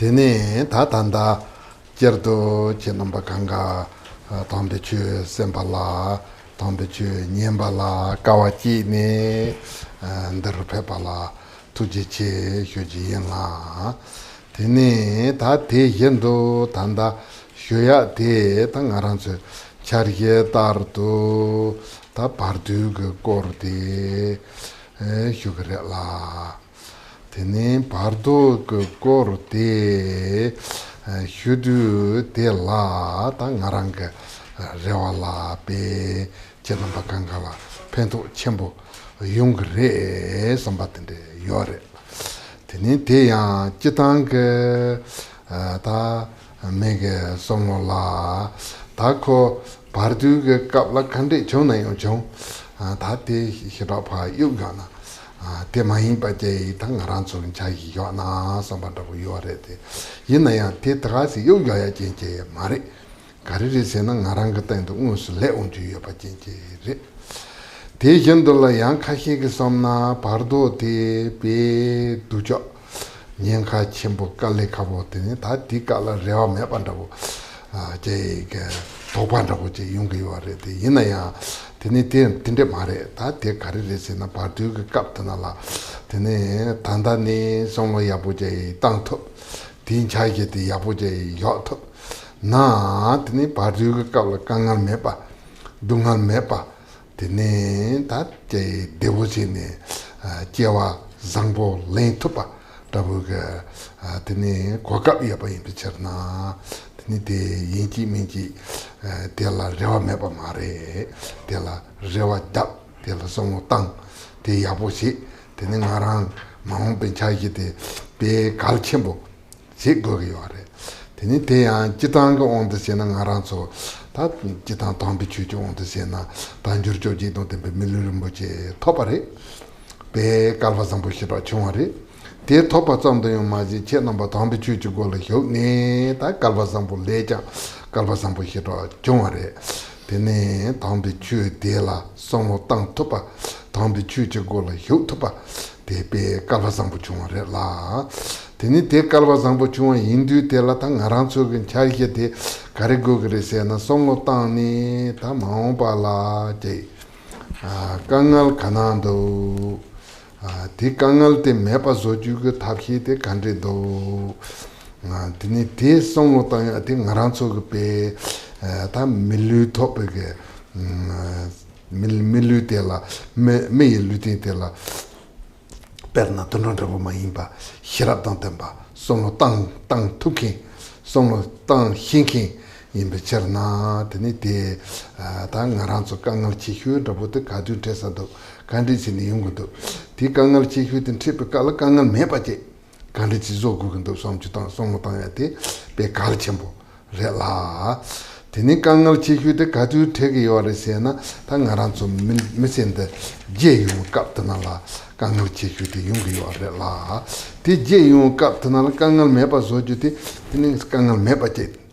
Tene tatanda Gerdo Chenamba Kanga Tombechu Sembala Tombechu Nyembala Kawachi ne Nderpepala Tujiche Hyuji Yenla Tene Tate Yendo Tanda Hyoya Te Tangaransu Charye Tartu Ta Bardo Gordi Hyugrela Tene Bardo Gordi Hyudu De La Tangaranga Rewala Be Chenamba Kangala Pento Chembo Yungre Sambatinde Yore Tene Teya Chitang Ta Mege Somola Tako Bardu Kapla Kande Chona Yonchon Tate Hirapa Yugana Temahin Baje Tangaranso and Chai Yana Sambatabu Yorete Yinaya Tetrasi Yugaya Jinje Mari Kariri Sena Narangata and Uns Leonju Yapajinje Te Yendola Yankahig Somna Bardo Te Be Dujo Nyanka Chimbo Kale Kabotine Tati Kala Reva Mapandabo Jay Topandabo Yungi Yorete Yinaya Tinde Mare, Tate Carris in a party captainala, Tene Tandani, Somo Yabuja, Tanto, Tin Chageti Yabuja, Yacht, Na, Tene Party Kangal Mepa, Dungal Mepa, Tene Tate Devosine, Chiava, Zambo, Lane Tupa, Dabuga, Tene Kokap Yapa in Picherna. Nite Yinchi Minchi Tela Rewa Mepa Mare, Tela Rewa Dap, Tela Somo Tang, Te Yaboshi, Tenengarang, Mahon Penchaki, Be Kalchimbo, Sigoriore. Tenite and Chitanga on the Senang Aranso, that Chitan Tombi Chucho on the Sena, Tanjurjoji don't be Milumboche, Topare, Be Calvazambushira Chumari. Te topa tsamda yung maji che namba tambi chu chu gola hyok ne ta kalva sampo leja kalva sampo hiro chungwa re tene tambi chu de la somo tang topa tambi chu chu gola hyok topa te pe kalva sampo chungwa re la tene te kalva sampo chungwa hindu te la ta ngaran chogun chariye te kare gogre se na somo tang ni ta maungpa la je kangal kanando Ti kangal te mepa soju ke thaphi te kandre do tini te songo ta te ngaranso ke pe ta milu top ke milu te la me lutin te la perna tonondra ma imba hirap dan temba songo tang tuki songo tang hinki imbe cherna tini te ta ngaranso kangal chi hyu rabote kadu tesa do Kandichi ni yungudo. Ti kangal chi huitin trip kala kangal mepache. Kandichi zogu kundo somchitan somotanyati pe kalchembo. Rela. Tini kangal chi huitin kadu tegi yore sena ta ngaranso misende je yung kaptana la kangal chi huitin yungu yore la. Ti je yung kaptana la kangal mepa zojuti tini kangal mepache.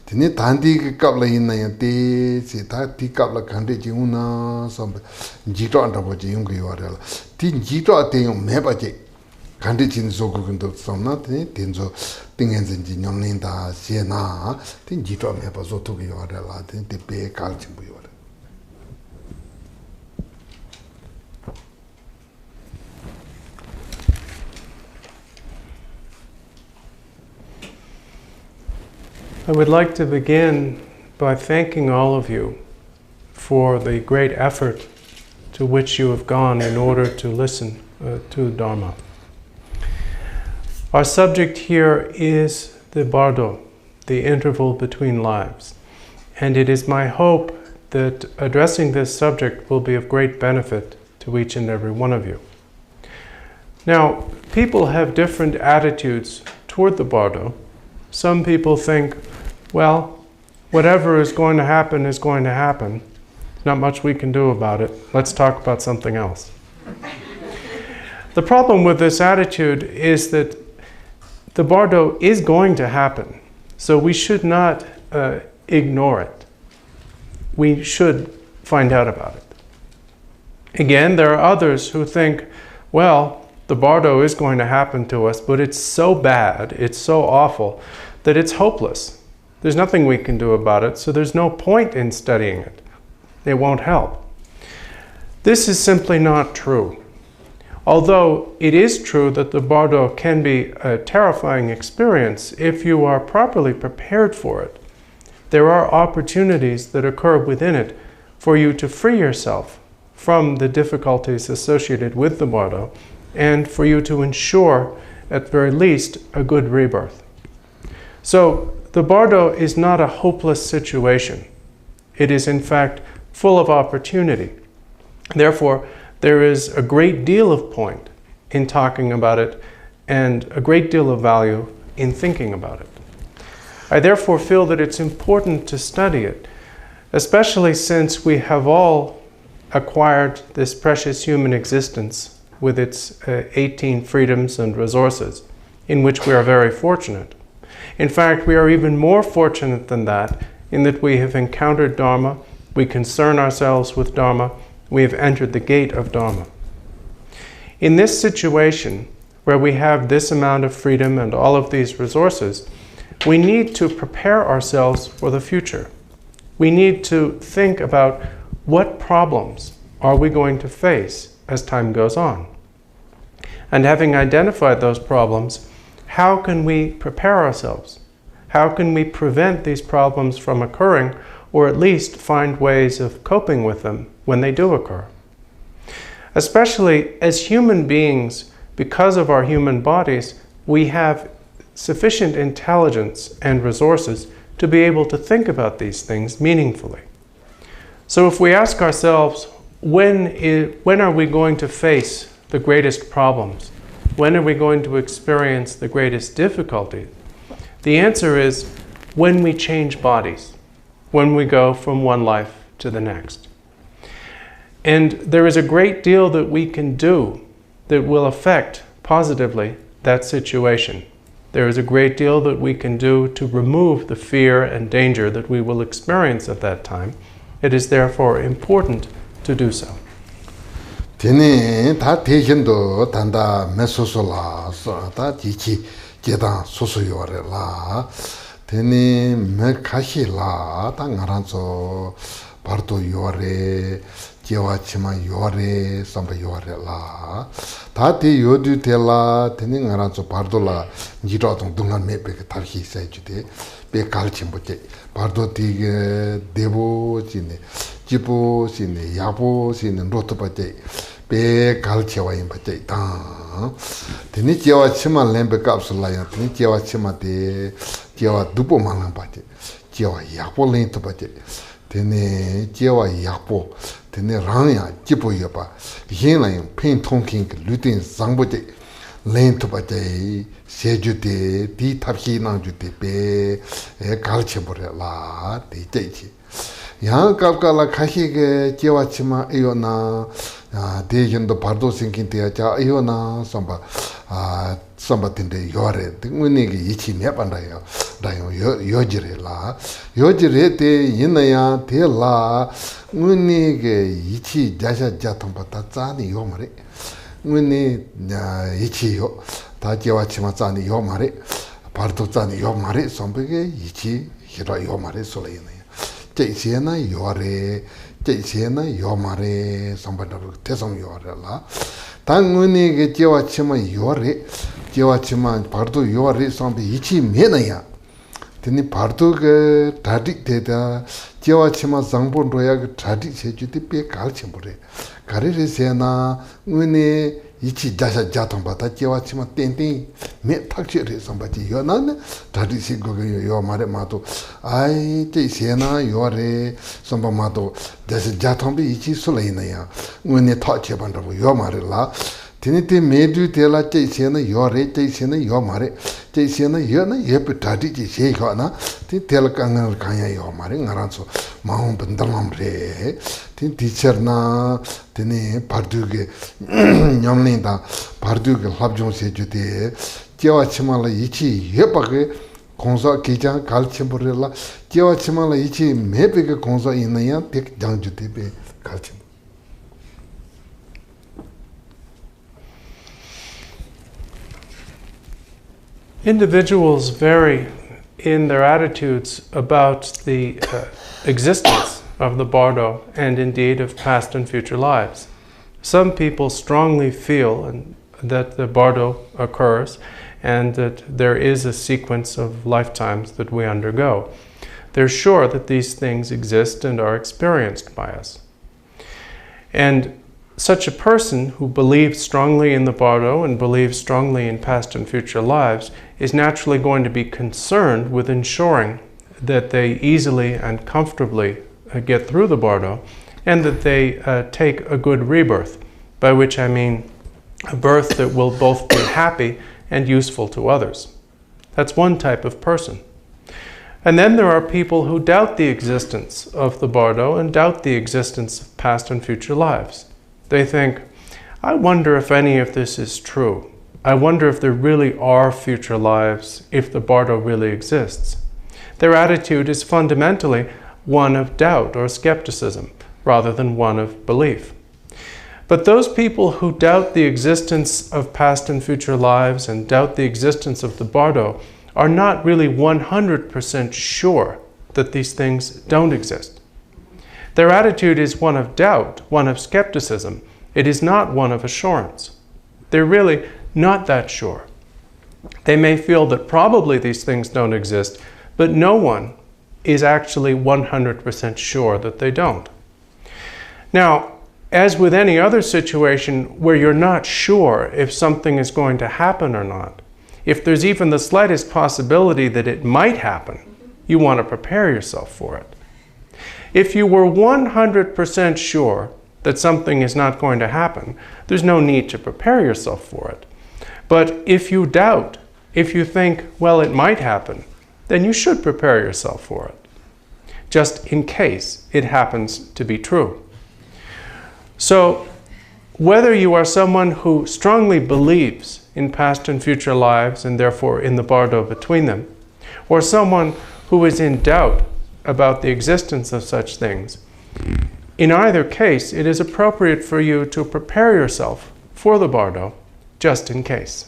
Tini tandi kapla ina ya te si ta ti kapla kande ji una sombe jito anda bo ji yung yo la ti jito ate yung meba je kande ji zo gu ndo somna tini tenzo tingen zen ji nyom nin da sie na ti jito meba zo tu yo la tini te pe kal chi bu yo I would like to begin by thanking all of you for the great effort to which you have gone in order to listen to Dharma. Our subject here is the Bardo, the interval between lives, and it is my hope that addressing this subject will be of great benefit to each and every one of you. Now, people have different attitudes toward the Bardo. Some people think, well, whatever is going to happen is going to happen. There's not much we can do about it. Let's talk about something else. The problem with this attitude is that the Bardo is going to happen, so we should not ignore it. We should find out about it. Again, there are others who think, well, The Bardo is going to happen to us, but it's so bad, it's so awful, that it's hopeless. There's nothing we can do about it, so there's no point in studying it. It won't help. This is simply not true. Although it is true that the Bardo can be a terrifying experience if you are properly prepared for it, there are opportunities that occur within it for you to free yourself from the difficulties associated with the Bardo, and for you to ensure, at very least, a good rebirth. So, the Bardo is not a hopeless situation. It is, in fact, full of opportunity. Therefore, there is a great deal of point in talking about it, and a great deal of value in thinking about it. I therefore feel that it's important to study it, especially since we have all acquired this precious human existence with its 18 freedoms and resources, in which we are very fortunate. In fact, we are even more fortunate than that, in that we have encountered Dharma, we concern ourselves with Dharma, we have entered the gate of Dharma. In this situation, where we have this amount of freedom and all of these resources, we need to prepare ourselves for the future. We need to think about what problems are we going to face as time goes on. And having identified those problems, how can we prepare ourselves? How can we prevent these problems from occurring, or at least find ways of coping with them when they do occur? Especially as human beings, because of our human bodies, we have sufficient intelligence and resources to be able to think about these things meaningfully. So if we ask ourselves, when are we going to face the greatest problems? When are we going to experience the greatest difficulty? The answer is when we change bodies, when we go from one life to the next. And there is a great deal that we can do that will affect positively that situation. There is a great deal that we can do to remove the fear and danger that we will experience at that time. It is therefore important to do so. Tene ta tejindo tanda mesosola ta jichi jedan sosoyore la tene me kashi la ta ngaranzo bardo yore jewa chima yore samba yore la ta te yodu te la tene ngaranzo bardo la jiro tong dungan me pe tarhi sai jude be kalchimbo je bardo ti devo jine jibo jine yabo jine rotoba je be kalchewa imba je ta tene jewa chima lembe kapsula ya tene jewa chima de jewa dupo malang ba je jewa yabo lento ba je tene jewa yabo tene rangya jibo yoba yin la yin pen tongking lutin zangbo je lento ba je seju de di tabhi nang ju de be kalchebore la de je yang kapkala kahi ge jewa chima iyo na 대전도 바도 생긴데 자 이거나 삼바 텐데 요래 등문이게 이치 내반다요 다요 요지래라 요지래때 있나야 대라 문이게 이치 자샤 자통바다 짜니 요 말에 문이 이치요 다 제와치마 짜니 요 말에 바도 짜니 요 말에 sombe게 이치 히라 요 말에 솔레네 제시나 요래 제시나 요마레 somebody 대성 요래라 당문이게 제와치마 요래 제와치마 바도 요래 sombe 이치 메나야 드니 바도게 다딕데다 제와치마 장본로야 그 다딕 세주디 빼 갈침보래 가리르세나 문이 이치 자샤 자통바다 제와치마 땡땡 메 탁치레 somebody 요나네 다딕시 고게 요 말에 마도 아이 제세나 요래 som바마도 자샤 자통비 이치 솔레이나야 문이 타체반다고 요 말이라 Tinite medu tela chesena yore chesena yomare chesena yona yep tati che hona tin tel kangal kanya yomare ngaranso mahon bendalam re tin teacher na tini parduge nyamlinda parduge labjon se jute jewa chimala ichi yepage konsa keja kalchimborela jewa chimala ichi mepege konsa inaya tek jangjute be kalchim Individuals vary in their attitudes about the existence of the Bardo and indeed of past and future lives. Some people strongly feel that the Bardo occurs and that there is a sequence of lifetimes that we undergo. They're sure that these things exist and are experienced by us. And such a person who believes strongly in the Bardo and believes strongly in past and future lives is naturally going to be concerned with ensuring that they easily and comfortably get through the Bardo and that they take a good rebirth, by which I mean a birth that will both be happy and useful to others. That's one type of person. And then there are people who doubt the existence of the Bardo and doubt the existence of past and future lives. They think, I wonder if any of this is true. I wonder if there really are future lives, if the Bardo really exists. Their attitude is fundamentally one of doubt or skepticism, rather than one of belief. But those people who doubt the existence of past and future lives and doubt the existence of the Bardo are not really 100% sure that these things don't exist. Their attitude is one of doubt, one of skepticism. It is not one of assurance. They're really not that sure. They may feel that probably these things don't exist, but no one is actually 100% sure that they don't. Now, as with any other situation where you're not sure if something is going to happen or not, if there's even the slightest possibility that it might happen, you want to prepare yourself for it. If you were 100% sure that something is not going to happen, there's no need to prepare yourself for it. But if you doubt, if you think, well, it might happen, then you should prepare yourself for it, just in case it happens to be true. So, whether you are someone who strongly believes in past and future lives and therefore in the Bardo between them, or someone who is in doubt about the existence of such things, in either case, it is appropriate for you to prepare yourself for the Bardo, just in case.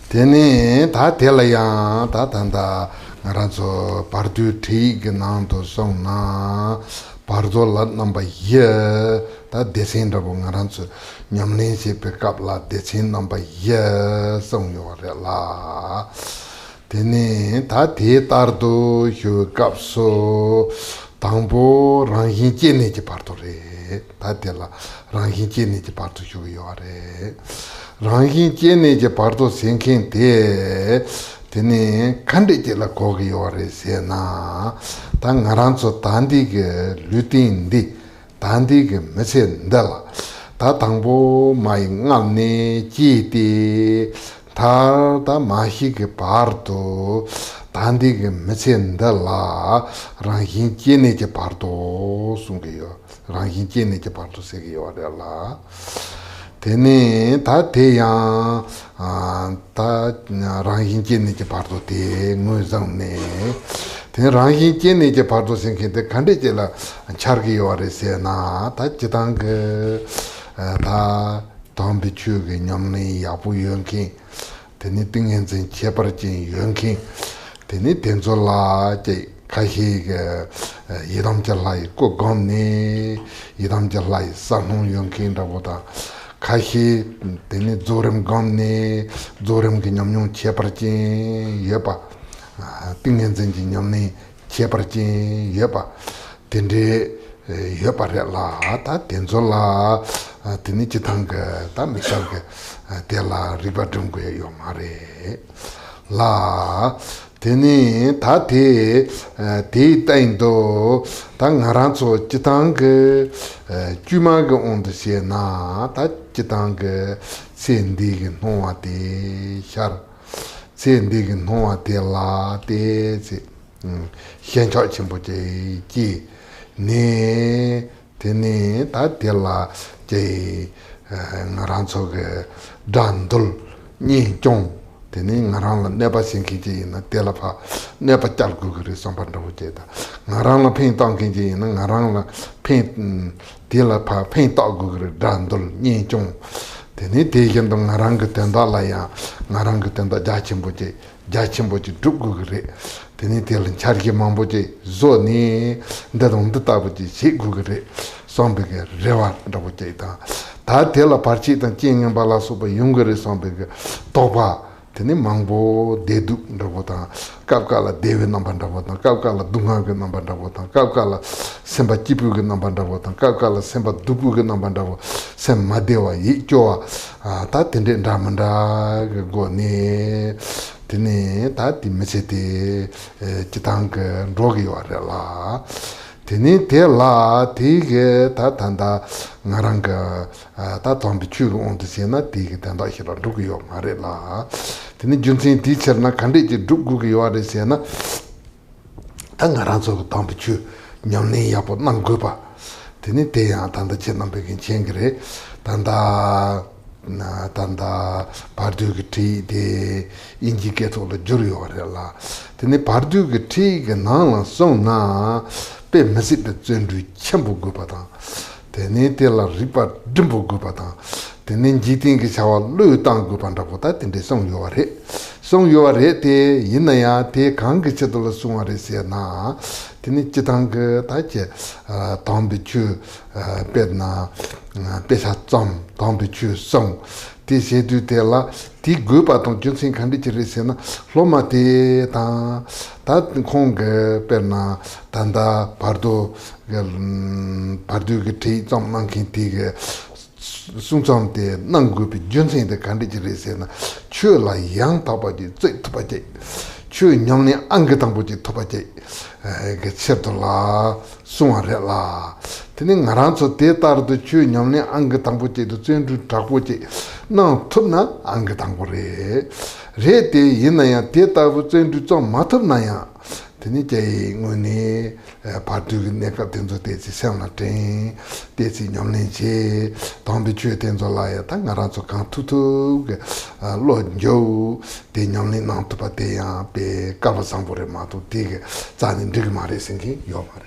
Tene ta telaya ta tanda ngarazo Bardo tig nando sona Bardo lat number ye ta descenda bo ngarazo nyamne se pick up la descend number ye song yo la tene ta te tardo yu kapso 당보 랑힌제네 지 파르토레 다텔라 랑힌제네 지 파르토 주요아레 랑힌제네 지 파르토 생켄데 데네 칸데제라 고기요아레 세나 당 나란소 단디게 루틴디 단디게 메센달라 다 당보 마이 ngalne 지디 다다 마히게 파르토 단디게 메센달라 랑힌제네제 파르도 숭게요 랑힌제네제 파르도 세게요 알라 데네 다 대야 다 랑힌제네제 파르도 데 무상네 데 랑힌제네제 파르도 생케데 칸데제라 차르게요 알세나 다 지당게 다 담비추게 냠네 야부연키 데네 띵엔진 제바르진 연키 Tene tenzola che kahiga yedam jalai ko gomni yedam jalai sanung yongkin raboda kahi tene zorem gomni zorem ki nyamnyong cheparchin yeba tingen zenji nyamni cheparchin yeba tende yeba rela ta tenzola tene chitanga ta mishalga tela ribadungu yo mare la Tene tate te taindo tang haranso chitang chumag on the sena ta chitang sendig no ate shar sendig no ate la te hian cha chimbo je ji ne tene ta tela je haranso ge dandul ni jong Tene ngarang neba singkiji na telapa neba talgu gri sombanda wujeda ngarang la pen tangkiji na ngarang la pen telapa pen tagu gri dandul ni jong Teni taken the Naranga Tendalaya, Naranga Tenda Jachimboji, Dugugre, Teni tell in Charki Mamboji, Zoni, Dadon the Tabuji, Sigugre, Sombig, Reva, Dabujeta. That tell a parchit and king and balasuba, younger Sombig, Toba. Teni Mambo, Dedu, Davota, Kapkala, David Nambandavota, Kapkala, Dunga Nambandavota, Kapkala, Semba Chipu Nambandavota, Kapkala, Semba Dupu Nambandavo, Sem Madewa, Yichoa, Tatinde Damanda, Goni, Tene, Tati Mesete, Chitank, Rogio Rela. Teni te la tige tatanda naranga tatombichu on the sena tige tanda hira dugyo marela. Teni junsin teacher na kandiji dugyo are sena tangaranzo tombichu nyamne yapo nangupa. Teni te tanda chenambegin chengre tanda Bardo ti de indicator the jury or la. Teni Bardo ti ganala song na. Pe mesip de zendri chambu gupata tene te la ripa dimbu gupata tene jiting ki chawa lu tang gupanda pota tende song yore te yinaya te kang ki chedol sungare se na tene chitang ta che tambi chu pe na pe sa zam tambi chu song ti se du te la ti gupata junsin khandi chire se na loma te ta kong per na tanda Bardo ge te zam mankin ti ge sung zam te nangu pi junsin de kandi jire se na chu la yang taba ji zai taba ji chu nyamne ang tang bu ji taba ji ge cherdo la sung re la tene ngaran so te tar de chu nyamne ang tang bu ji de chen du ta bu ji na thup na ang tang bu re te yinaya te ta bu chen du zam ma thup na ya teni jai ngoni Bardo neka tenzo tezi semna ten tezi nyamlen che tambi chue tenzo la ya ta ngaranzo kan tutu lo njo te nyamlen nang tupa te ya pe kava sambore ma tu te zani ndrig ma re sengi yo ma re.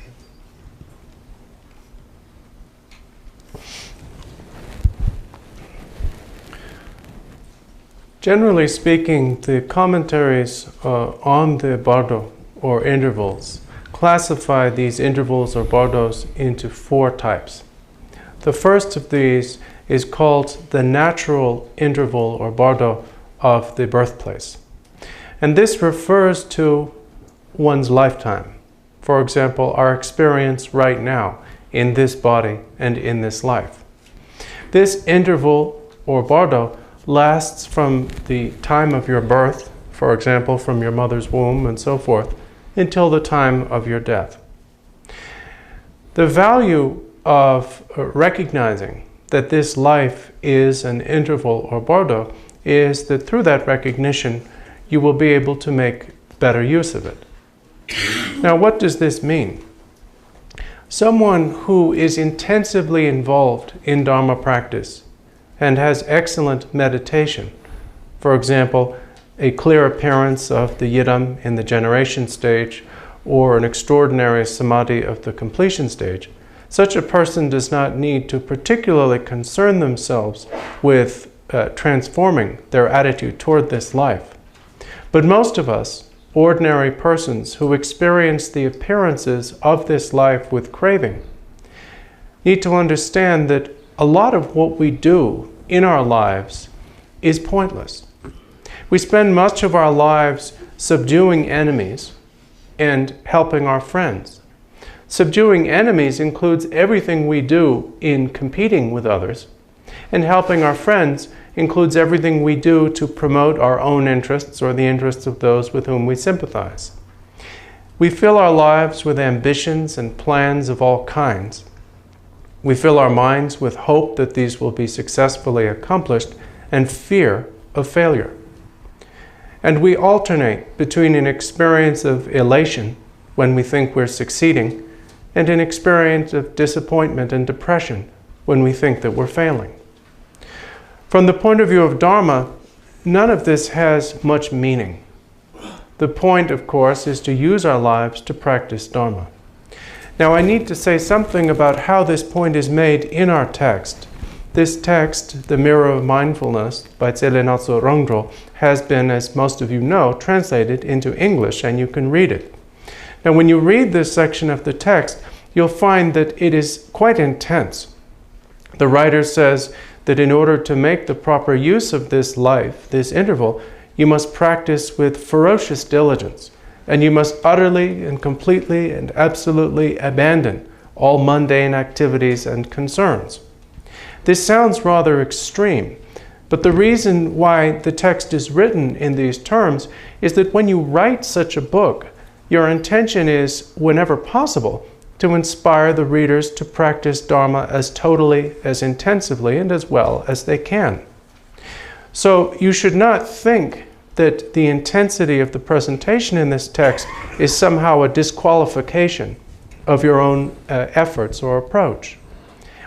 Generally speaking, the commentaries on the Bardo, or intervals, classify these intervals or bardos into 4 types. The first of these is called the natural interval or bardo of the birthplace. And this refers to one's lifetime. For example, our experience right now in this body and in this life. This interval or bardo lasts from the time of your birth, for example, from your mother's womb and so forth, until the time of your death. The value of recognizing that this life is an interval or bardo is that through that recognition you will be able to make better use of it. Now, what does this mean? Someone who is intensively involved in Dharma practice and has excellent meditation, for example, a clear appearance of the yidam in the generation stage, or an extraordinary samadhi of the completion stage, such a person does not need to particularly concern themselves with transforming their attitude toward this life. But most of us, ordinary persons who experience the appearances of this life with craving, need to understand that a lot of what we do in our lives is pointless. We spend much of our lives subduing enemies and helping our friends. Subduing enemies includes everything we do in competing with others, and helping our friends includes everything we do to promote our own interests or the interests of those with whom we sympathize. We fill our lives with ambitions and plans of all kinds. We fill our minds with hope that these will be successfully accomplished and fear of failure. And we alternate between an experience of elation when we think we're succeeding and an experience of disappointment and depression when we think that we're failing. From the point of view of Dharma, none of this has much meaning. The point, of course, is to use our lives to practice Dharma. Now, I need to say something about how this point is made in our text, this text, The Mirror of Mindfulness by Thrangu, has been, as most of you know, translated into English, and you can read it. Now, when you read this section of the text, you'll find that it is quite intense. The writer says that in order to make the proper use of this life, this interval, you must practice with ferocious diligence, and you must utterly and completely and absolutely abandon all mundane activities and concerns. This sounds rather extreme, but the reason why the text is written in these terms is that when you write such a book, your intention is, whenever possible, to inspire the readers to practice Dharma as totally, as intensively, and as well as they can. So you should not think that the intensity of the presentation in this text is somehow a disqualification of your own efforts or approach.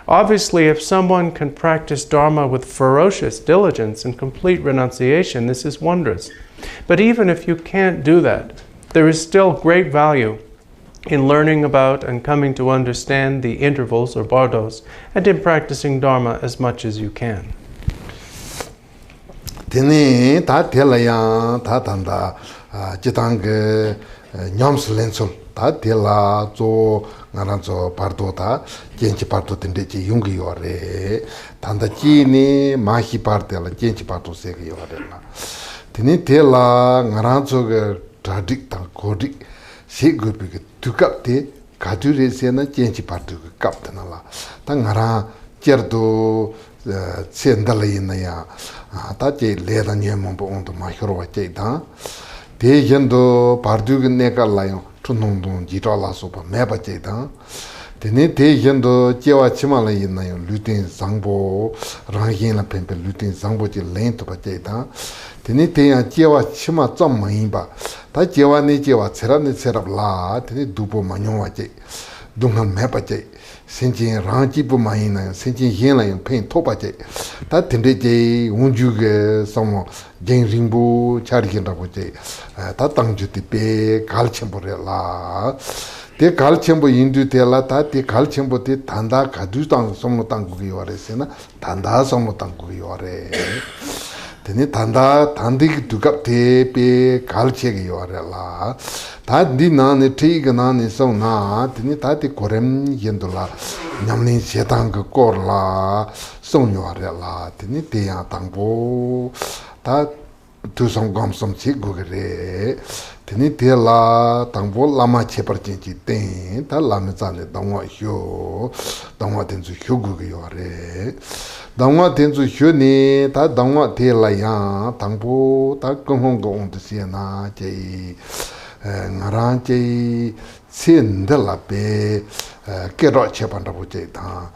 Obviously, if someone can practice Dharma with ferocious diligence and complete renunciation, this is wondrous. But even if you can't do that, there is still great value in learning about and coming to understand the intervals or bardos, and in practicing Dharma as much as you can. Tene ta telaya ta tanda jitang nyams lensul ta tela zo ngaranzo Bardo ta genchi Bardo tendechi yungi yore tanda chini mahi partela genchi Bardo segi yore la tene tela ngaranzo ge tradik ta kodik segupi ge tukap te kadure sena genchi Bardo ge kaptana la ta ngara cerdo sendala inaya ta che leda nyemon bo ondo ma hirwa che da de yendo Bardo ge neka layo tunong jitala so ba meba che da de de yendo jewa chimala inayo lutin sangbo rangin la pempe lutin sangbo che lento ba che da de de ya jewa chima zam mai ba ta jewa ne jewa chera ne chera la de dupo manyo wa che dungan meba che senjin rangi bu mai na senjin yin la yung pen topa che ta tende che unju ge samo gen ringbu chari gen rabo che ta tangju te pe kal chenpo re la te kal chenpo indu te la ta te kal chenpo te tanda kadu tang somo tanggu ge yore se na tanda somo tanggu ge yore tene tanda tandi ki dukap te pe kal che ge yore la ta di na ne te ga na ne so na tene ta te korem yendo la nyamlin setang ge kor la song yore la tene te ya tangbo ta tu som gam som chi go ge re tene te la tangbo lama che par chen chi ten ta lama za le dangwa hyo dangwa ten zu hyo go ge yore dangwa ten zu hyo ne ta dangwa te la ya tangbo ta gong hong gong de se na che ngaran che sen de la pe ke ro che pan da bu che ta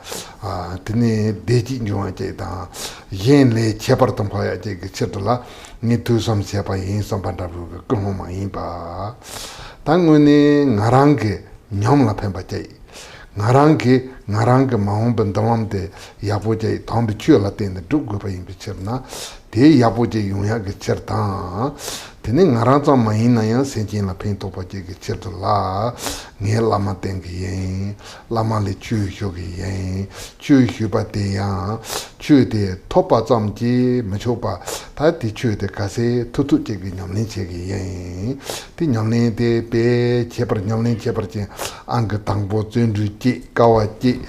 tene de ji nyo che ta yen le che par tam pa ya che ke che la ni tu som se pa yin som pan da bu gong ma yin pa tang ne ngarang ke nyom la pen pa che ngarang ke mahon ben dalam de yapo che thom bi chu la ten de du go pa yin bi che na de yapo che yung ya ke che ta tene ngarang za ma yin na ya sen chin la pen to pa che ke che la nge lama ten ge yin lama le chu hyo ge yin chu hyo pa te ya chu de to pa zam ji ma cho pa ta ti chu de ka se tu tu che ge nyam ni che ge yin ti nyam ni de pe che par nyam ni che par che ang tang bo chen ru ji ka wa ji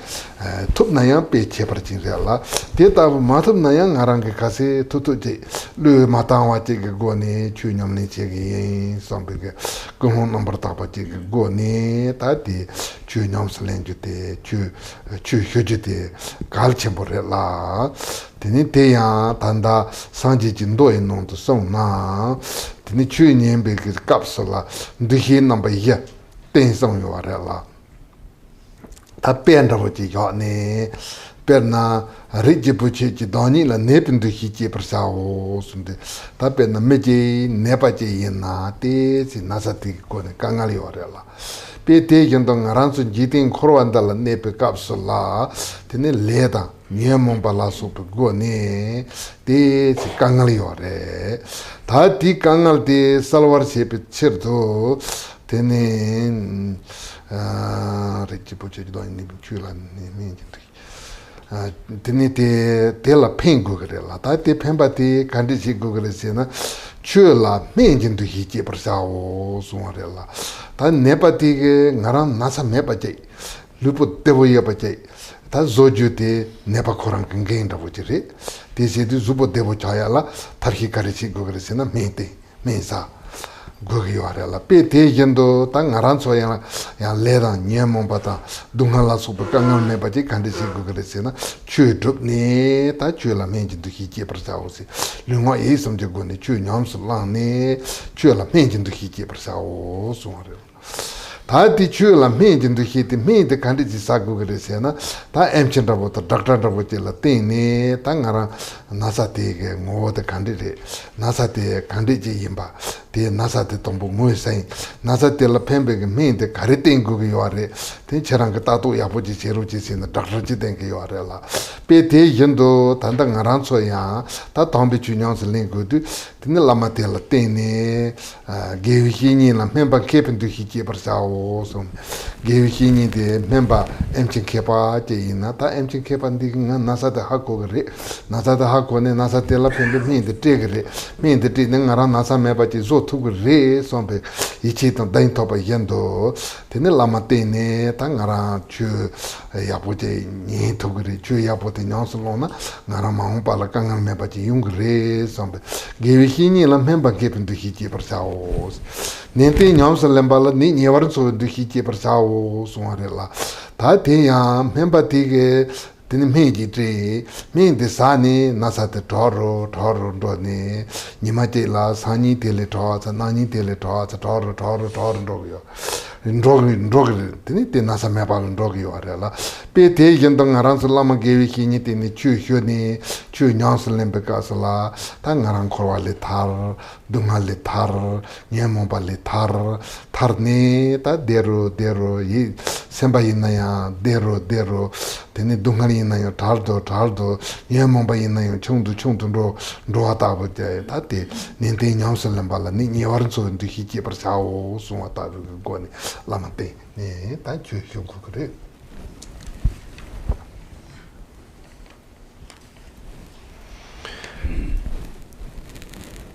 tup na ya pe che par chin la te ta ma tup na ya ngarang ge ka se tu tu che lu ma ta wa che ge go ne chu nyam ni che ge yin sam be ge go number ta pa che ge go ne ta ti chu nyam slen ju te chu hyo ju te gal chen bo re la tene te ya tanda sanji jin do en non to song na tene chu nyen be ge kapsula de hin number ya ten song yo re la ta pen da bo ji yo ne per na rigi bu chi ji doni la ne pin du hi ji per sa o sunde ta pen na me ji ne pa ji yin na te si na sa ti ko ne kangal yo re la pe te yin dong ran su ji tin khro wan da la ne pe kapsula tene le da nye mon pa la su pe go ne te si kangal yo re ta ti kangal te salwar se pe chir do tene rigi bu chi ji doni ni chu la ne me ji tene te la pen go gre la ta te pen ba te kandi chi go gre se na chue la men jin du hi che par sa o so re la ta ne pa ti ge ngaran na sa me pa che lu pu te bo ya pa che ta zo ju te ne pa khorang keng gen da bo che re te se du zu bo de bo cha ya la tar hi kare chi go gre se na me te me sa gogi warela pe te yendo ta ngaran so ya le da nyemo bata dungala su ba kangal me ba ji kandi si gogre se na chue drup ne ta chue la men ji du hi che par sa o si lungwa e som je go ne chue nyam su la ne chue la men ji du hi che par sa o so re ta di chue la men ji du hi te men de kandi ji sa gogre se na ta em chen da bo ta doctor da bo te la te ne ta ngara nasa te ge ngo de kandi re nasa te kandi ji yimba te nasa te tombo ngoi sai nasa te la pembe ge men de kare tengu ge yore te cherang ga tatu ya boji cheru ji sin doctor ji den ge yore la pe te yendo tanda ngaran so ya ta tombe chu nyang se ling gu du te ne lama te la te ne ge wi hi ni la memba kepen du hi ji par sa o so ge wi hi ni de memba em chen ke pa te ina ta em chen ke pa ndi nasa de ha ko re nasa de ha ko ne nasa te la pembe men de te ge men de te ngaran nasa me ba ji zo tu re sombe ichi to dain to ba yendo tene lama te ne ta ngara chu ya po te ni to re chu ya po te nyang so na ngara ma hon pa la kang me ba ji yung re sombe ge wi hi ni la men ba ke pen du hi ji par sa o ne te nyang so lem ba la ni ni war so du hi ji par sa o so re la ta te ya men ba ti ge tene meji tre men de sani nasa te toro do ne nima te la sani te le to sa nani te le to sa toro do yo ndog tene te nasa me pa ndog yo ara la pe te yendo ngaran so lama ge wi ki ni te ni chu hyo ni chu nyang so lem be ka so la ta ngaran khor wa le thar dunga le thar nyemo pa le thar ne ta dero yi semba yin na ya dero tene dungani yin na yo tardo nyemo pa yin na yo chungdu ro ata bo je ta te nin te nyam so lem ba la ni ni war so ndu hi ji par sa o so ata go ni la ma te ne ta chu hyo ko kre.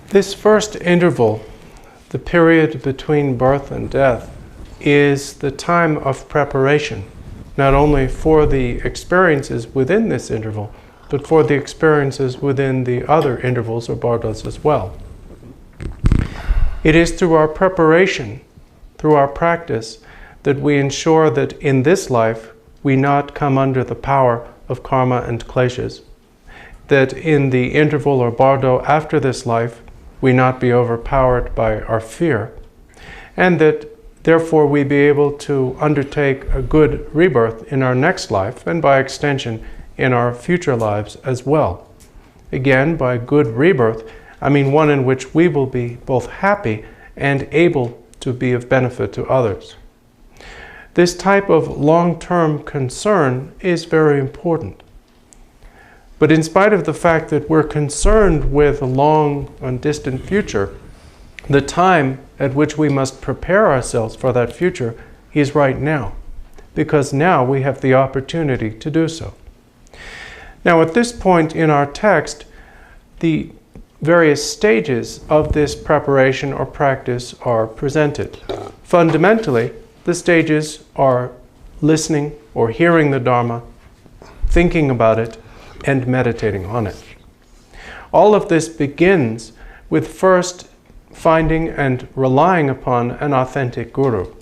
This first interval, the period between birth and death, is the time of preparation, not only for the experiences within this interval, but for the experiences within the other intervals or bardos as well. It is through our preparation, through our practice, that we ensure that in this life we not come under the power of karma and kleshas, that in the interval or bardo after this life we not be overpowered by our fear, and that therefore we be able to undertake a good rebirth in our next life, and by extension in our future lives as well. Again, by good rebirth, I mean one in which we will be both happy and able to be of benefit to others. This type of long-term concern is very important. But in spite of the fact that we're concerned with a long and distant future, the time at which we must prepare ourselves for that future is right now, because now we have the opportunity to do so. Now, at this point in our text, the various stages of this preparation or practice are presented. Fundamentally, the stages are listening or hearing the Dharma, thinking about it, and meditating on it. All of this begins with first finding and relying upon an authentic guru.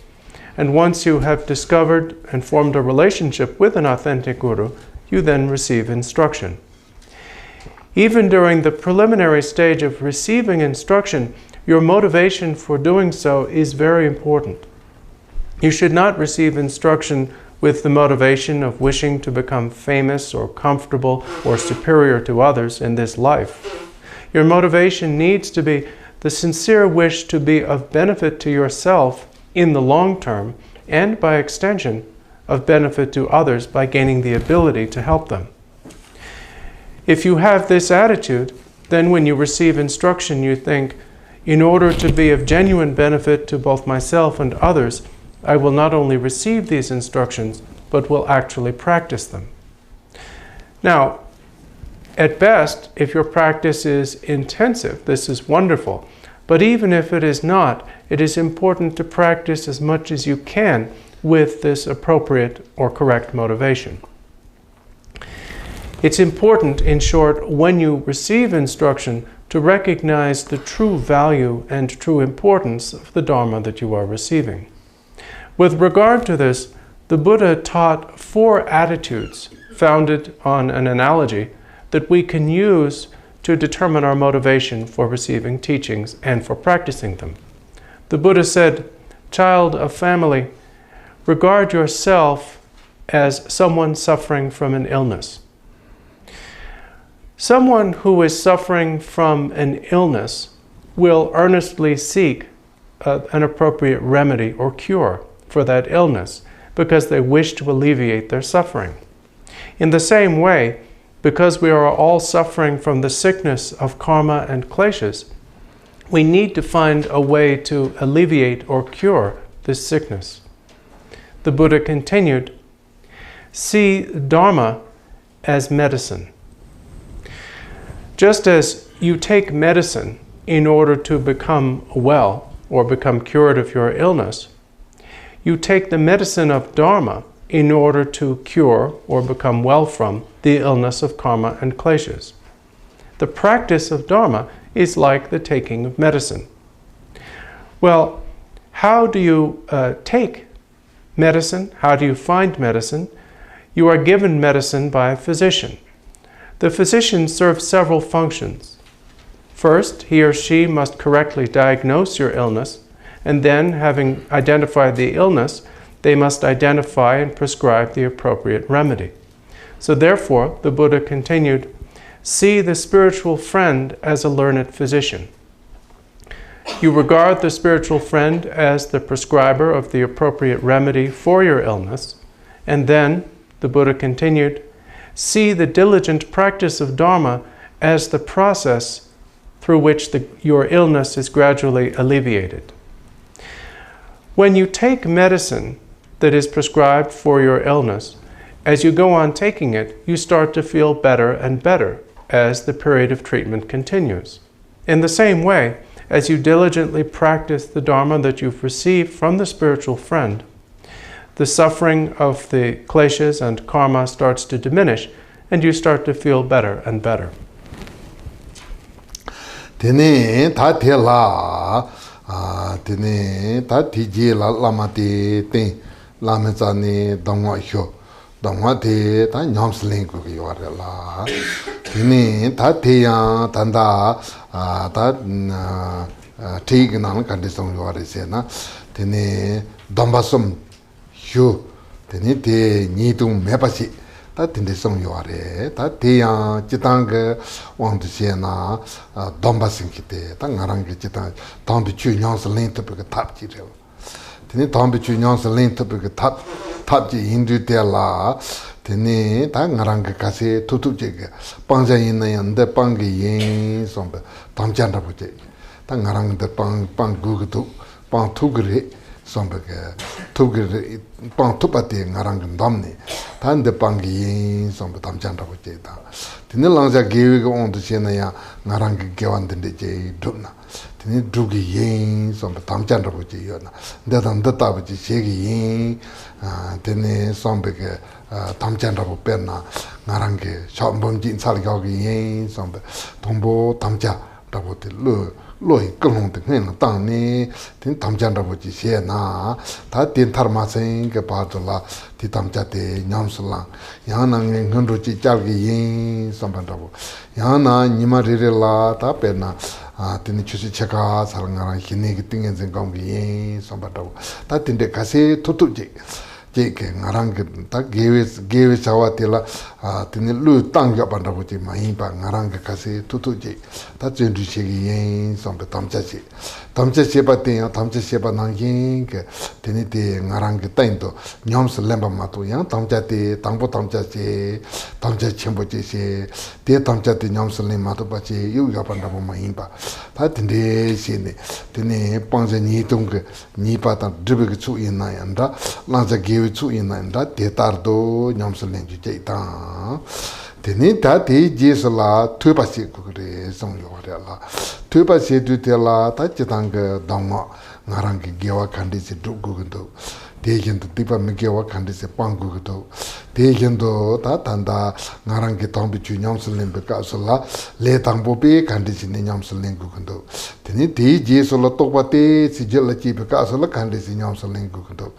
And once you have discovered and formed a relationship with an authentic guru, you then receive instruction. Even during the preliminary stage of receiving instruction, your motivation for doing so is very important. You should not receive instruction with the motivation of wishing to become famous or comfortable or superior to others in this life. Your motivation needs to be the sincere wish to be of benefit to yourself in the long term, and by extension, of benefit to others by gaining the ability to help them. If you have this attitude, then when you receive instruction, you think, in order to be of genuine benefit to both myself and others, I will not only receive these instructions, but will actually practice them. Now, at best, if your practice is intensive, this is wonderful. But even if it is not, it is important to practice as much as you can with this appropriate or correct motivation. It's important, in short, when you receive instruction, to recognize the true value and true importance of the Dharma that you are receiving. With regard to this, the Buddha taught 4 attitudes founded on an analogy that we can use to determine our motivation for receiving teachings and for practicing them. The Buddha said, "Child of family, regard yourself as someone suffering from an illness." Someone who is suffering from an illness will earnestly seek an appropriate remedy or cure for that illness because they wish to alleviate their suffering. In the same way, because we are all suffering from the sickness of karma and kleshas, we need to find a way to alleviate or cure this sickness. The Buddha continued, "See Dharma as medicine. Just as you take medicine in order to become well or become cured of your illness, you take the medicine of Dharma in order to cure or become well from the illness of karma and kleshas. The practice of Dharma is like the taking of medicine." Well, how do you take medicine? How do you find medicine? You are given medicine by a physician. The physician serves several functions. First, he or she must correctly diagnose your illness, and then, having identified the illness, they must identify and prescribe the appropriate remedy. So therefore, the Buddha continued, "See the spiritual friend as a learned physician. You regard the spiritual friend as the prescriber of the appropriate remedy for your illness, and then," the Buddha continued, "see the diligent practice of Dharma as the process through which your illness is gradually alleviated." When you take medicine that is prescribed for your illness, as you go on taking it, you start to feel better and better as the period of treatment continues. In the same way, as you diligently practice the Dharma that you've received from the spiritual friend, the suffering of the kleshas and karma starts to diminish, and you start to feel better and better. Tene ta te la, tene ta ti ji la lama te ten lama za ne dongwa hyo, dongwa te ta nyam sling ku yo re la. Tene ta te ya tanda ta ti gnan kan de song yo re se na. Tene dombasum hyo, tene te ni tung me pa si. 다 딘데성 요아래 다 대야 지당게 왕드시나 domba싱기때 다 나랑게 지당 담비 주ኛ스 렌트브게 탑지려 드니 담비 주ኛ스 렌트브게 탑지 인두텔라 드니 다 나랑게 가세 투투제게 빵자 있는 연데 빵게 yin sombe 담잔다 보제 다 나랑데 빵 구구도 빵 투그리 sombe 투그리 빵 투바티 나랑게 담네 단데 빵기 sombe 담잔다 보제 다 드니 랑자 게위가 온드시나야 나랑게 개완데 제 dum나 드니 두기 yin sombe 담잔다 보제 요나 내담다 따보지 제기 yin 드니 sombe게 담잔다 보빼나 나랑게 처음범진 살가기 yin sombe 동보 담자 라보데 로이 끌롱데 그냥 땅니 된 담잔다보지 시에나 다 딘타르마생 그 바돌라 디 담자데 냠슬랑 야나게 흔로지 짤기 yin som반다보 야나 니마리레라 다 빼나 딘이 추시 체가 사랑가랑 희네기 띵엔 생각이 yin som반다보 다 딘데 가세 토토지 제게 나랑게 다 게웨 자와텔라 드니 루 땅가 반다보지 마이바 나랑게 가세 투투지 다 전주시기 예 sombe 담자시 바테야 담자시 바나긴게 드니데 나랑게 땅도 냠스 렘바마도 양 담자데 당보 담자시 담자 쳔보지시 데 담자데 냠스 렘마도 바치 유가 반다보 마이바 다 딘데 시네 드니 빵제니 동게 니바다 드베게 추이나얀다 란자 주 인난다 대타르도 냠슬렌지 제이다 Teni ta te jes la tuba si kukure song yo re la. Tuba si du te la ta jitang dangma ngarang ki gewa kandi si duk kukendo. Te kendo tipa me gewa kandi si pang kukendo. Te kendo ta tanda ngarang ki tangpi chu nyam sulen pe ka su la le tangpo pe kandi si ne nyam sulen kukendo. Teni te jes la tokpa te si jil la chi pe ka su la kandi si nyam sulen kukendo.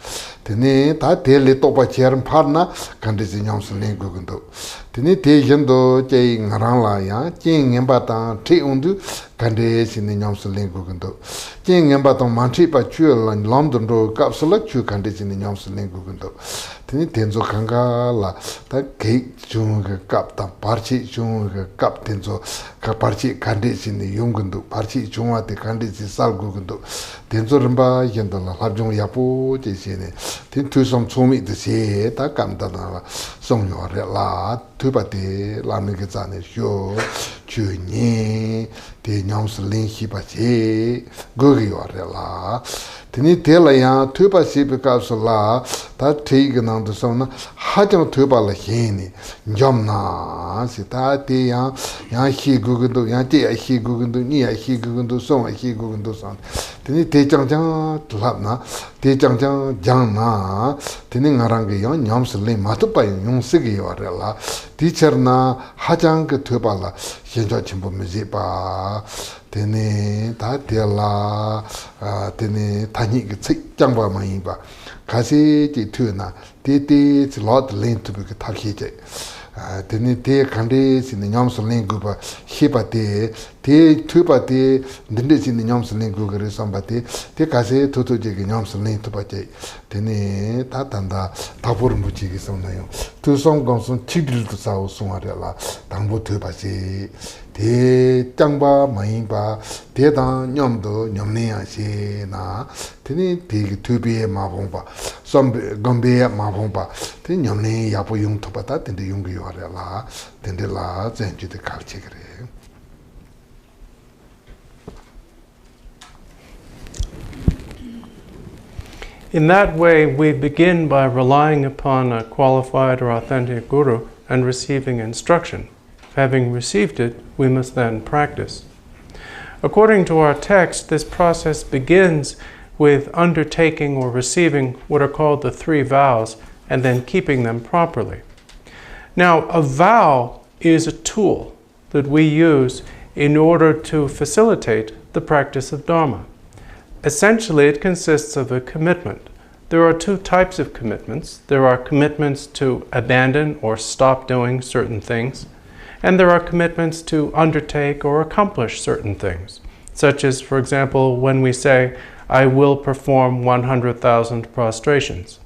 Teni ta te le tokpa cheran par na kandi si nyam sulen kukendo. Teni te kendo che ngarang la ya che ngenpa tang tre undu kande si ne nyam sulen kukendo. Che ngenpa tang man tre pa chu la lam dundro kap su la chu kande si ne nyam sulen kukendo. Teni tenzo kanga la ta kei chung ka kap tang parchi chung ka kap tenzo ka parchi kande si ne yung kendo. Parchi chungwa te kande si sal kukendo. Tenzo rinpa kendo la lab chung yapo che si ne. Ten tu som chumi te si ta kam ta na la song yo re la tuba te la mi ke zane xio chu ni te nyam su ling hi pa che go ge yo re la teni te la ya tuba si pe ka su la ta te ge nang de so na ha jang tuba la hi ni nyam na si ta te ya hi go ge do ya te ya hi go ge do ni ya hi go ge do so hi go ge do san teni te chang chang lap na te chang chang jang na teni ngarang ge yo nyam su ling ma tu pa yung se ge yo re la teacher na hajang ke thuba la henjo chimbo mezi ba tene ta tela tene tani ke chik chang ba mai ba kasi ti thu na ti ti lot link to be ta ki je tene te khande sin nyam so link gu ba hi ba te thuba te dinde sin nyam so link gu re sam ba te kasi to je ge nyam so link to ba je tene ta tanda ta por mu chi ge sam na yo tu song gong song chi dil to sa o song re la dang bo thuba si te chang ba mai ba te da nyam do nyam ne ya si na tene te ge thu bi ma bong ba som gom be ma bong ba te nyam ne ya po yung to ba ta tende yung ge yo re la tende la zen ji de ka chi ge In that way, we begin by relying upon a qualified or authentic guru and receiving instruction. Having received it, we must then practice. According to our text, this process begins with undertaking or receiving what are called the 3 vows and then keeping them properly. Now, a vow is a tool that we use in order to facilitate the practice of Dharma. Essentially, it consists of a commitment. There are 2 types of commitments. There are commitments to abandon or stop doing certain things, and there are commitments to undertake or accomplish certain things, such as, for example, when we say, I will perform 100,000 prostrations.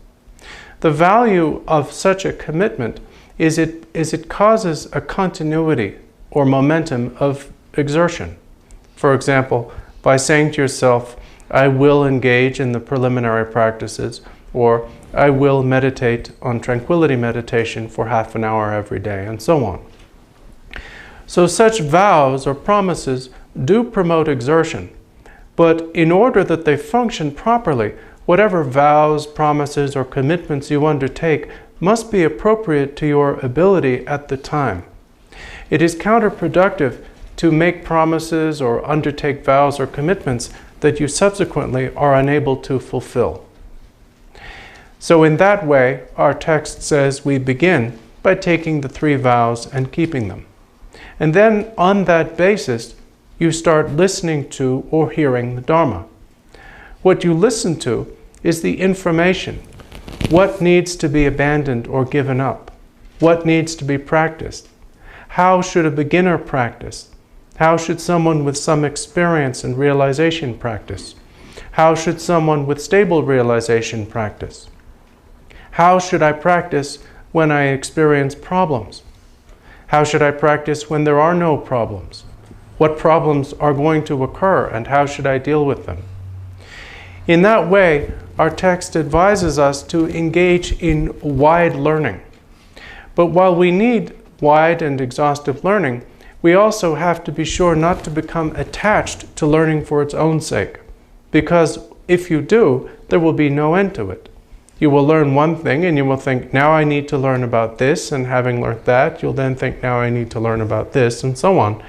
The value of such a commitment is it causes a continuity or momentum of exertion. For example, by saying to yourself, I will engage in the preliminary practices, or I will meditate on tranquility meditation for half an hour every day, and so on. So such vows or promises do promote exertion, but in order that they function properly, whatever vows, promises, or commitments you undertake must be appropriate to your ability at the time. It is counterproductive to make promises or undertake vows or commitments that you subsequently are unable to fulfill. So in that way, our text says we begin by taking the 3 vows and keeping them. And then on that basis, you start listening to or hearing the Dharma. What you listen to is the information. What needs to be abandoned or given up? What needs to be practiced? How should a beginner practice? How should someone with some experience and realization practice? How should someone with stable realization practice? How should I practice when I experience problems? How should I practice when there are no problems? What problems are going to occur and how should I deal with them? In that way, our text advises us to engage in wide learning. But while we need wide and exhaustive learning, we also have to be sure not to become attached to learning for its own sake, because if you do, there will be no end to it. You will learn one thing and you will think, now I need to learn about this, and having learned that, you'll then think, now I need to learn about this, and so on.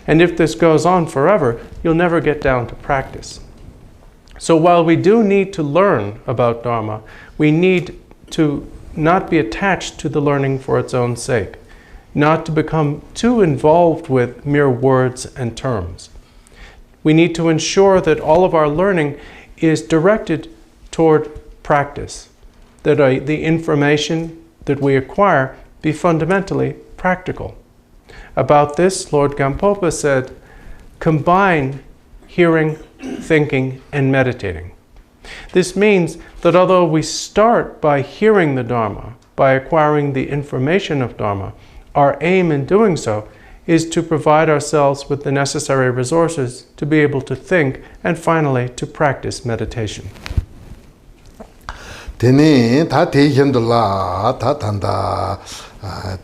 And if this goes on forever, you'll never get down to practice. So while we do need to learn about Dharma, we need to not be attached to the learning for its own sake, not to become too involved with mere words and terms. We need to ensure that all of our learning is directed toward practice, that the information that we acquire be fundamentally practical. About this, Lord Gampopa said, combine hearing, thinking, and meditating. This means that although we start by hearing the Dharma, by acquiring the information of Dharma, our aim in doing so is to provide ourselves with the necessary resources to be able to think and finally to practice meditation. Tene ta te yendula ta tanda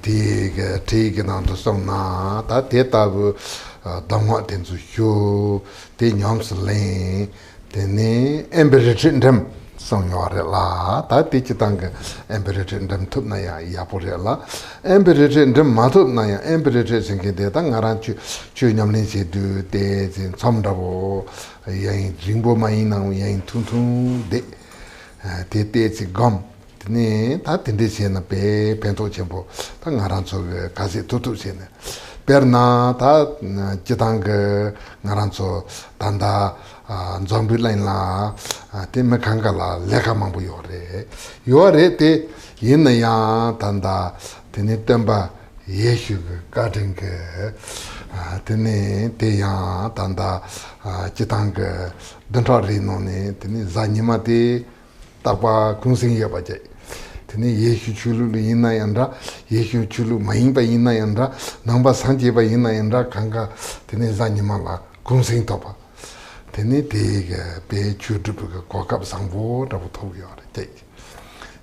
te nando sona ta te tabu dhamma tenzu hyu te nyams len tene emberechindem songyore la ta te chitang emberechindem tupna ya yapore la emberechindem matup na ya emberechindem ke de ta ngaran chu nyamlin se du de somdabo yain ringbo mai na yain tun de te gom ne ta tinde sena pe pento chempo ta ngaran so kazi tutu sena perna ta chitang ngaran so tanda zombi line la te me kangala leka mambu yore te yin ya tanda tene temba yeshu garden tene te ya tanda chitang dantari no ne tene zanima te takwa kungsing ya baje tene yeshu chulu ina yandra yeshu chulu main ba ina yandra namba sanje ba ina yandra kanga tene zanima la kungsing topa tene te pe chutu ko kap sangbo da bu thog yare te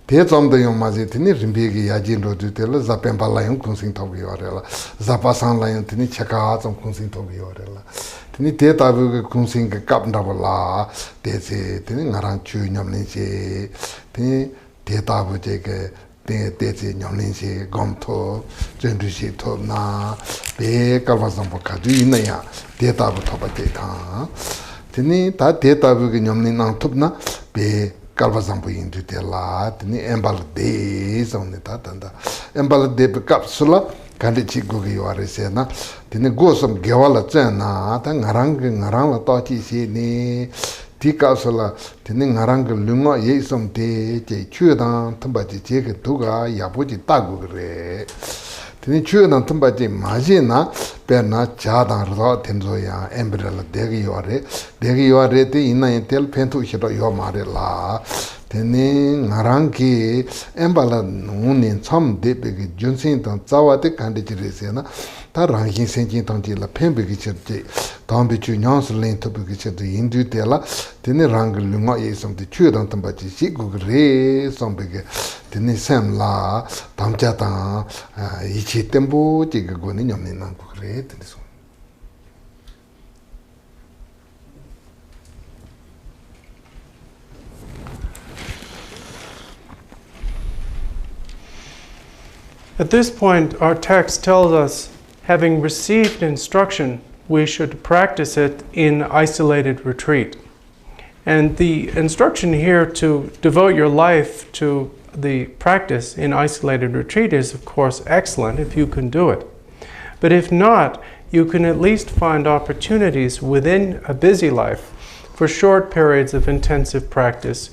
te zom de yom maje tene rimbe ge yajin ro du te la zapen ba la yom kungsing thog yare la zapa san la yom tene chaka zom kungsing thog yare la tene te tabu kungsing ke kap nda la te se tene ngarang chu nyam len se tene te tabu je ke te se nyam len se gom tho chen du si tho na be ka wa sam ka du ina ya te tabu tho ba te tha tene ta te tabu ke nyam len nang thup na be kalwa sampu yin tu te la tene embal de song ne ta tanda embal de pe kapsula kandi chi gu ge yore se na tene go sam gewala chen na ta ngarang la ta chi se ne ti kapsula tene ngarang lunga ye som te che chue dan thamba chi che ke tu ga ya bu chi ta gu re tene chue dan thamba chi ma ji na per na cha dan ro ten zo ya embrela de ge yore te ina tel pen tu hiro yo ma re la tene ngarang ki embala nunin cham de be ge junsin tan chawa te kandi chi re se na ta rang hin sen jin tan ji la pen be ge che de tam be chu nyans len to be ge che de hindu te la tene rang lunga ye som de chu dan tam ba ji si gu re som be ge tene sem la tam cha ta yi chi tembo ji ge go ni nyam ni nang gu re tene so. At this point, our text tells us, having received instruction, we should practice it in isolated retreat. And the instruction here to devote your life to the practice in isolated retreat is, of course, excellent if you can do it. But if not, you can at least find opportunities within a busy life for short periods of intensive practice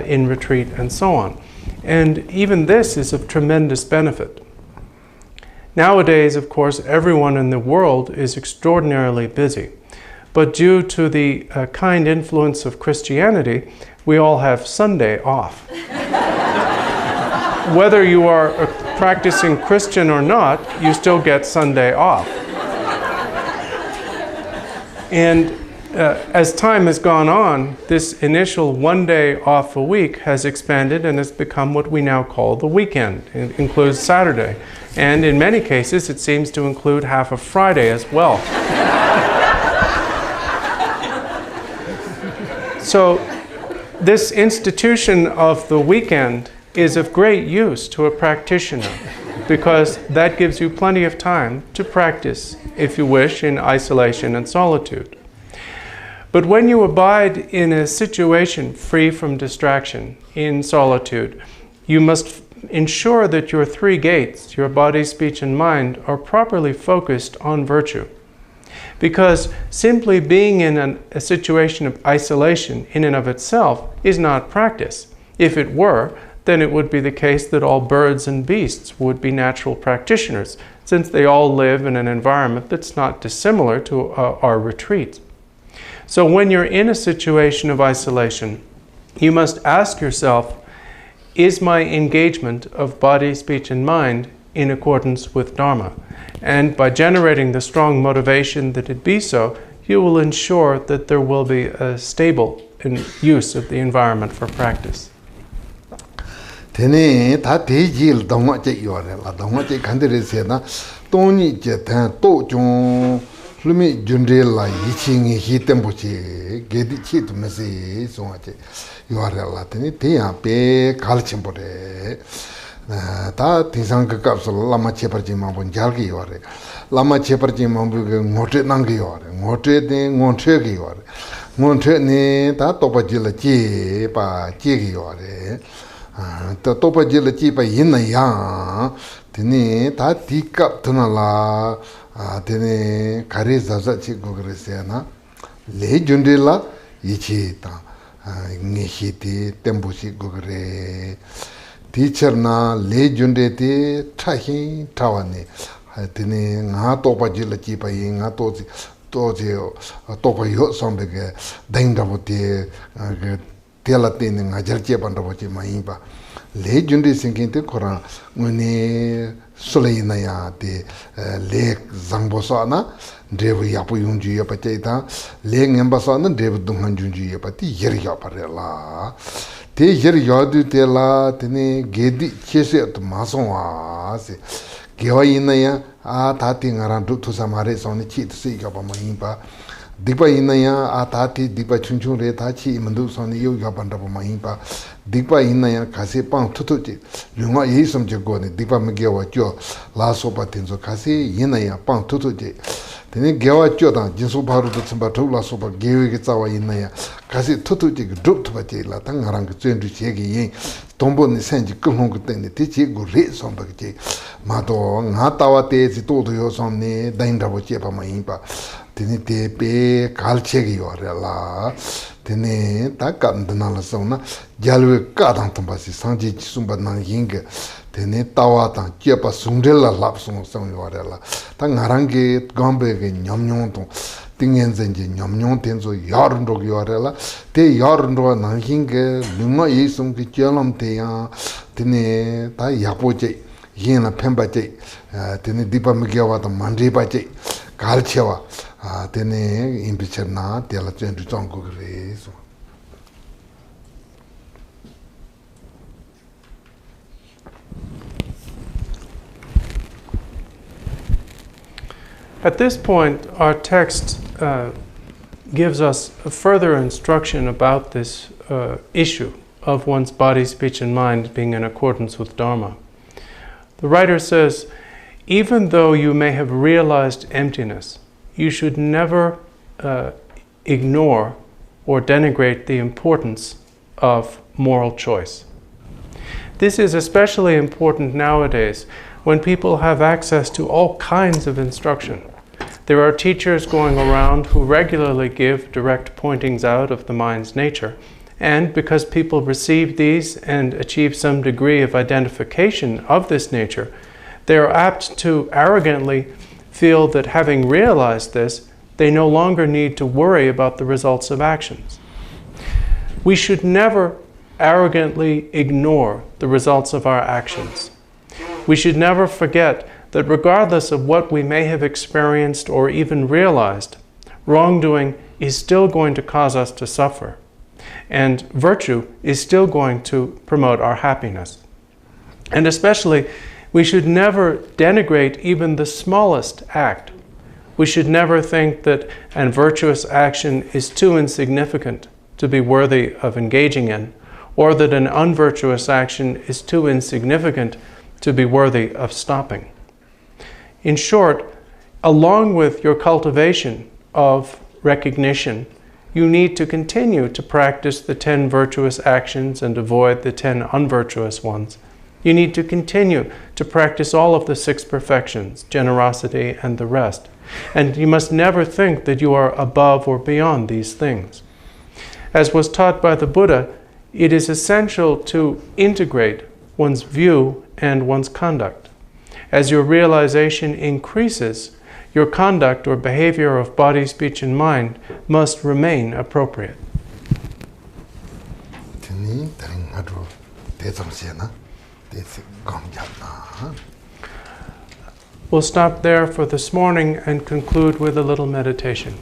in retreat and so on. And even this is of tremendous benefit. Nowadays, of course, everyone in the world is extraordinarily busy. But due to the kind influence of Christianity, we all have Sunday off. Whether you are a practicing Christian or not, you still get Sunday off. And as time has gone on, this initial 1 day off a week has expanded and has become what we now call the weekend. It includes Saturday. And in many cases, it seems to include half of Friday as well. So This institution of the weekend is of great use to a practitioner because that gives you plenty of time to practice, if you wish, in isolation and solitude. But when you abide in a situation free from distraction, in solitude, you must ensure that your three gates, your body, speech, and mind, are properly focused on virtue. Because simply being in a situation of isolation in and of itself is not practice. If it were, then it would be the case that all birds and beasts would be natural practitioners, since they all live in an environment that's not dissimilar to our retreat. So when you're in a situation of isolation, you must ask yourself, is my engagement of body, speech, and mind in accordance with Dharma? And by generating the strong motivation that it be so, you will ensure that there will be a stable use of the environment for practice. Tene ta tejil dongwa che yore la dongwa che kandere se na toni che tan to chung lumi junde la yichingi hi tempo che gedi chi tu mesi so che yore la tene te ya pe kal chimpore ta tisang ka kapsul lama che par jima bon jalgi yore lama che par jima ngote nang yore ngote de ngote gi yore ngote ne ta to pa jila che pa che gi yore to pa jila chi pa yin na ya tene ta ti kap tuna la tene kare zaza chi go grese na le junde la yichi ta nge hi ti tembu chi go gre teacher na le junde ti thahi tawani tene nga to pa jila chi pa yin nga to pa yo sombe ge dang da bote tela tene nga jarche pan da bote mai ba le junde singin te kora ngone soleina ya te le zangbo sa na dev yapu yunju ya pa chaita le ngemba sa na dev dunghan junju ya pa ti yer ya pa la te yer ya du te la tene gedi chese to mason wa se gewa ina ya a ta ti ngaran du tu samare so ni chi se ya pa mai pa dikpa ina ya a ta ti dikpa chunchun re ta chi mandu so ni yo ya pa da pa mai pa dikpa ina ya kase pang tutu chi lunga yi som je go ne dikpa me gewa jo la so pa tin so kase ina ya pang tutu chi tene gewa jo da jinsu baru to tsamba to la so pa gewe ge tsawa ina ya kase tutu chi drup to pa chi la tang ngarang ge chen du che ge yin tombo ni sen ji kulong ge ten ti chi go re som ba ge ma to nga tawa te ji to yo som ne dain da bo che pa mai pa tene te pe kal che ge yo re la tene ta kandana la so na jalwe ka dang tum ba si sanji chi sum ba nang ying tene tawa ta che pa sungde la lap sung sung yo re la ta ngarang ge gambe ge nyam nyong to tingyen zen ji nyam nyong ten so yar ndo yo re la te yar ndo nang ying ge lunga yi sum ki chelam te ya tene ta yapo che yin la pemba che tene dipa me ge wa ta mandri ba che kal che wa tene impicher na tela chen du chong ko re so. At this point, our text gives us a further instruction about this issue of one's body, speech, and mind being in accordance with Dharma. The writer says, even though you may have realized emptiness, you should never ignore or denigrate the importance of moral choice. This is especially important nowadays when people have access to all kinds of instruction. There are teachers going around who regularly give direct pointings out of the mind's nature, and because people receive these and achieve some degree of identification of this nature, they are apt to arrogantly feel that having realized this, they no longer need to worry about the results of actions. We should never arrogantly ignore the results of our actions. We should never forget that regardless of what we may have experienced or even realized, wrongdoing is still going to cause us to suffer, and virtue is still going to promote our happiness. And especially, we should never denigrate even the smallest act. We should never think that a virtuous action is too insignificant to be worthy of engaging in, or that an unvirtuous action is too insignificant to be worthy of stopping. In short, along with your cultivation of recognition, you need to continue to practice the 10 virtuous actions and avoid the 10 unvirtuous ones. You need to continue to practice all of the 6 perfections, generosity and the rest. And you must never think that you are above or beyond these things. As was taught by the Buddha, it is essential to integrate one's view and one's conduct. As your realization increases, your conduct or behavior of body, speech, and mind must remain appropriate. We'll stop there for this morning and conclude with a little meditation.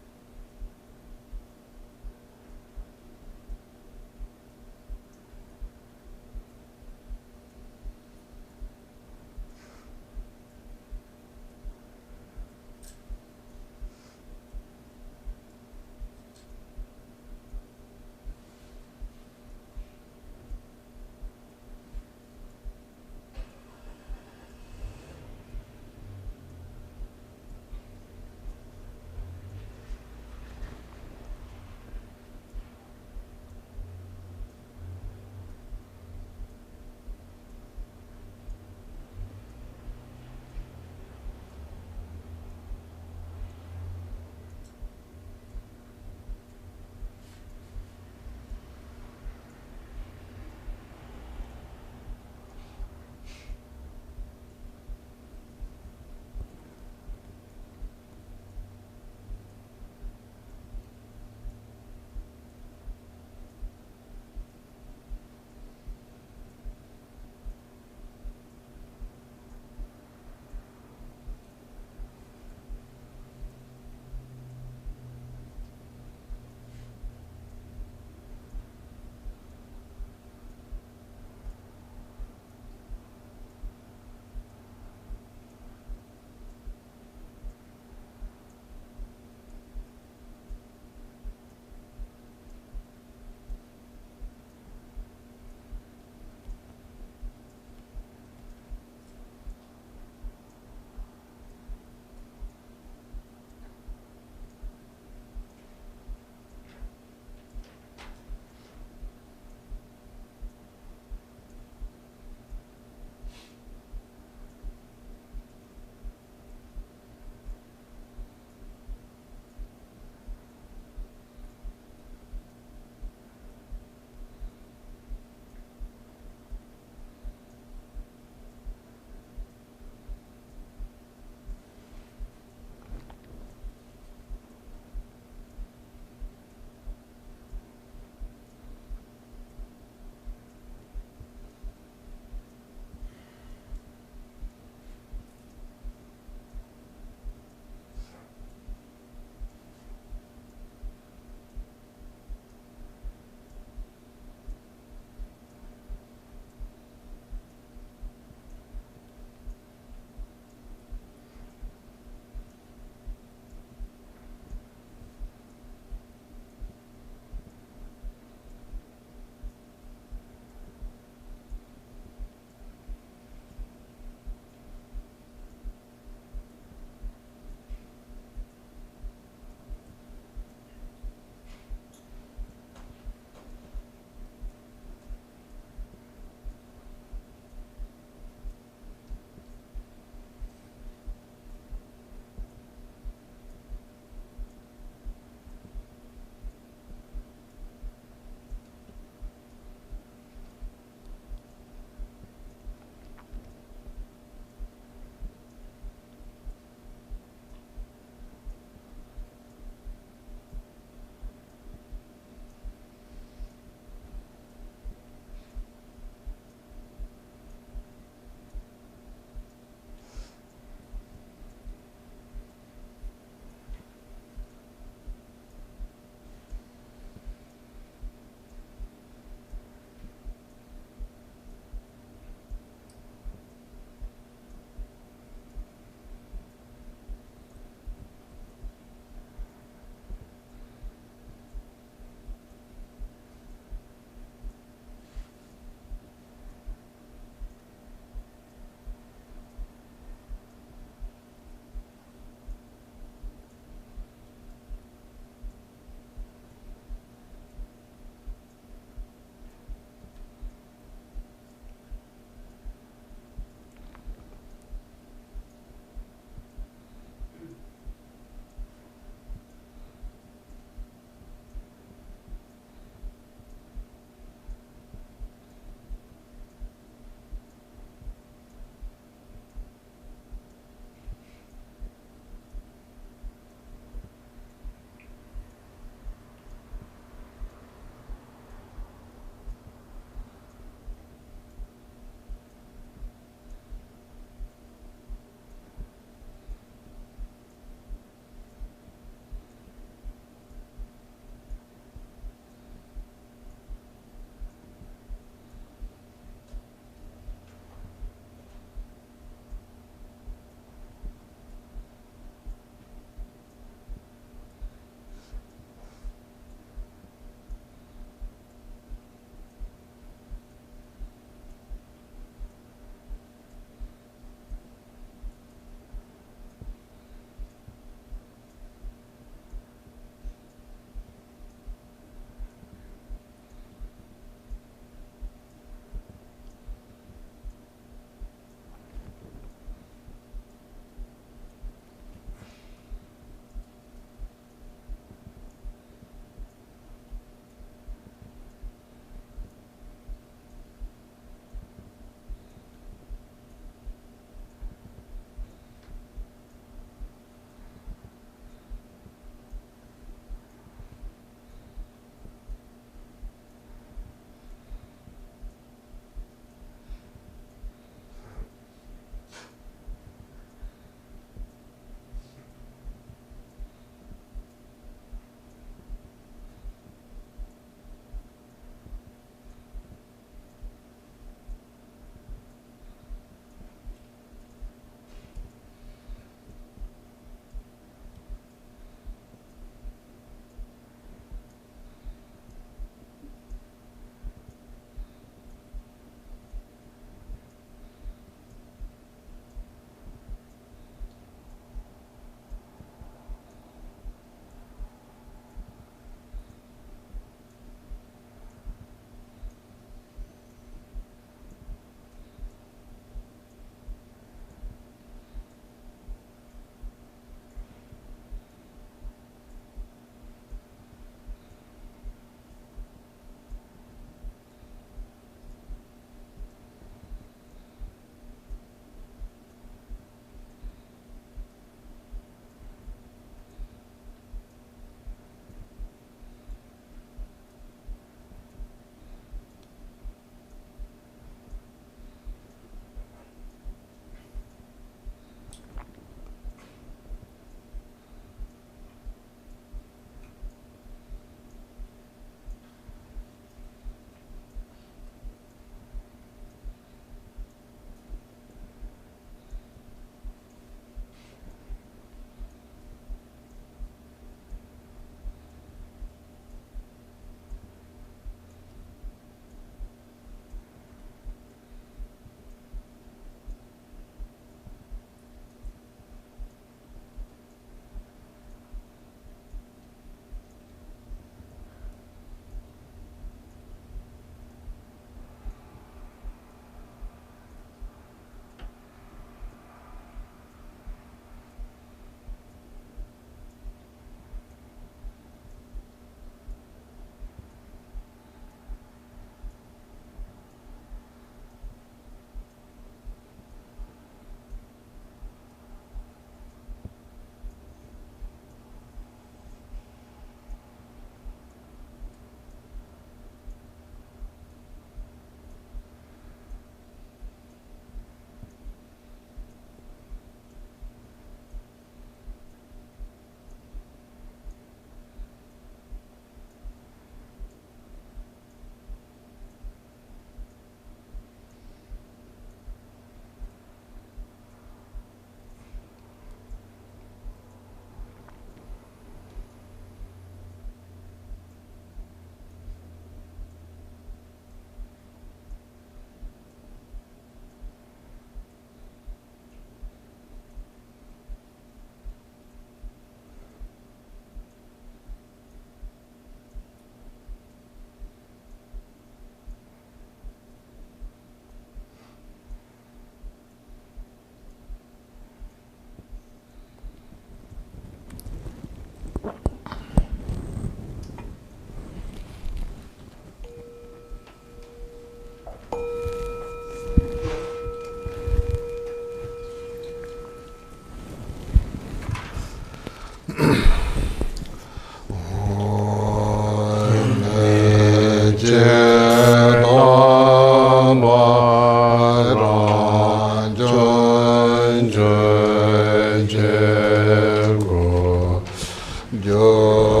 jo